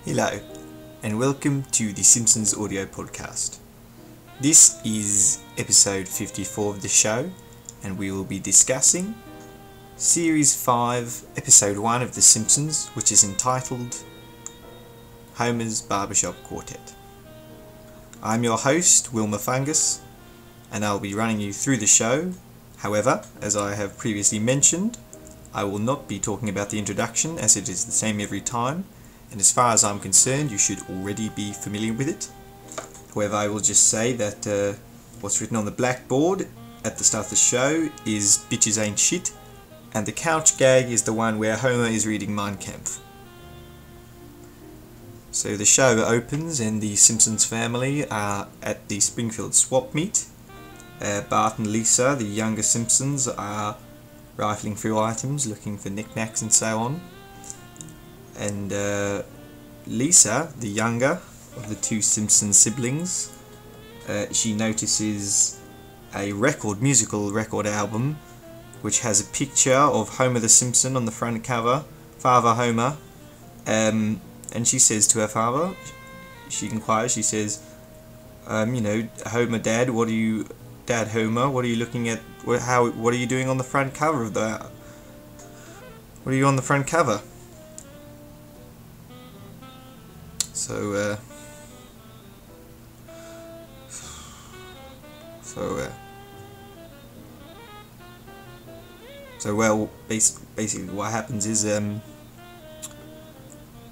Hello, and welcome to the Simpsons audio podcast. This is episode 54 of the show, and we will be discussing Series 5, Episode 1 of The Simpsons, which is entitled Homer's Barbershop Quartet. I'm your host, Wilmer Fungus, and I'll be running you through the show. However, as I have previously mentioned, I will not be talking about the introduction, as it is the same every time, and as far as I'm concerned, you should already be familiar with it. However, I will just say that what's written on the blackboard at the start of the show is "Bitches ain't shit," and the couch gag is the one where Homer is reading Mein Kampf. So the show opens and the Simpsons family are at the Springfield swap meet. Bart and Lisa, the younger Simpsons, are rifling through items, looking for knickknacks and so on. And Lisa, the younger of the two Simpson siblings, she notices a musical record album, which has a picture of Homer the Simpson on the front cover, Father Homer, and she says to her father, she inquires, she says, Homer Dad, Dad Homer, what are you looking at, what are you doing on the front cover of that? What are you on the front cover? So basically what happens is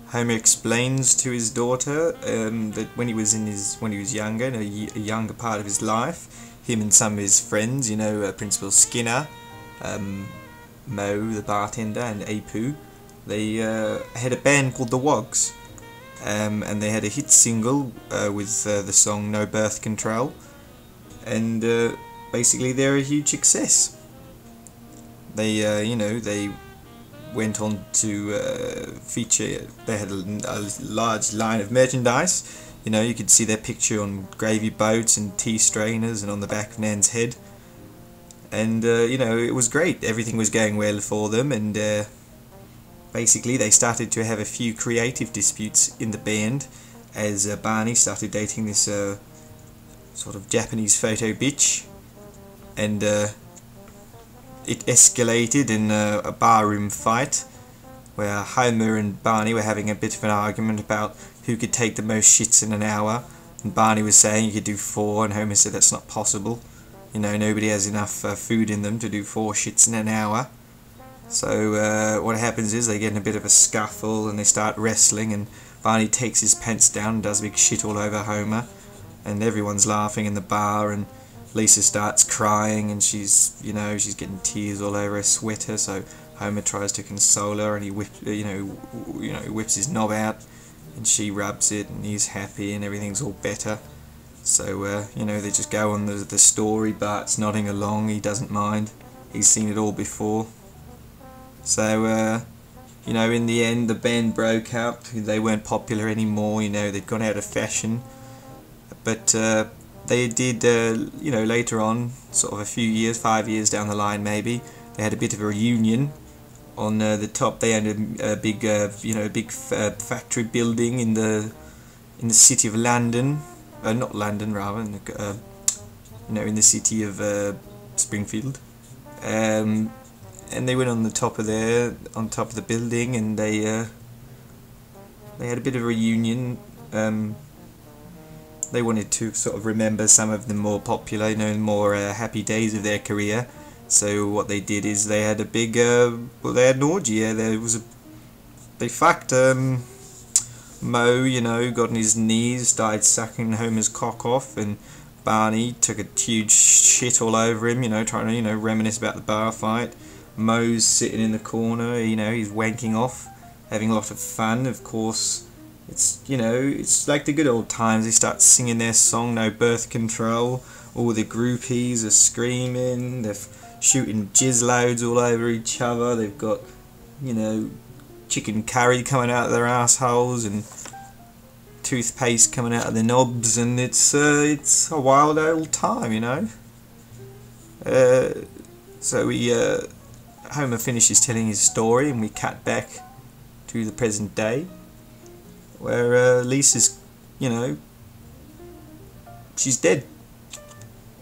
Homer explains to his daughter that when he was younger, in a younger part of his life, him and some of his friends, Principal Skinner, Mo the bartender, and Apu, they had a band called the Wogs. And they had a hit single with the song "No Birth Control," and basically they're a huge success. They went on to feature. They had a large line of merchandise. You could see their picture on gravy boats and tea strainers and on the back of Nan's head. And it was great. Everything was going well for them, and basically, they started to have a few creative disputes in the band as Barney started dating this sort of Japanese photo bitch, and it escalated in a barroom fight where Homer and Barney were having a bit of an argument about who could take the most shits in an hour, and Barney was saying you could do 4, and Homer said that's not possible. Nobody has enough food in them to do 4 shits in an hour. So what happens is they get in a bit of a scuffle and they start wrestling, and Barney takes his pants down and does a big shit all over Homer, and everyone's laughing in the bar, and Lisa starts crying, and she's getting tears all over her sweater, so Homer tries to console her, and he whips his knob out, and she rubs it, and he's happy and everything's all better. So they just go on the story. Bart's nodding along, he doesn't mind, he's seen it all before. So, in the end, the band broke up. They weren't popular anymore, they'd gone out of fashion. But they did, later on, sort of a few years, 5 years down the line maybe, they had a bit of a reunion. On the top, they owned a big factory building in the city of London. Not London, rather, in the city of Springfield. And they went on top of the building, and they had a bit of a reunion. They wanted to sort of remember some of the more popular, more happy days of their career. So what they did is they had a big, they had an orgy. They fucked. Mo, got on his knees, started sucking Homer's cock off, and Barney took a huge shit all over him. Trying to reminisce about the bar fight. Mo's sitting in the corner, he's wanking off, having a lot of fun. Of course, it's like the good old times. They start singing their song, No Birth Control. All the groupies are screaming, they're shooting jizz loads all over each other. They've got, chicken curry coming out of their assholes and toothpaste coming out of their knobs, and it's a wild old time, So Homer finishes telling his story, and we cut back to the present day. where Lisa's, you know, she's dead.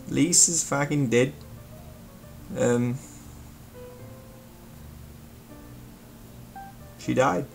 Lisa's fucking dead. She died.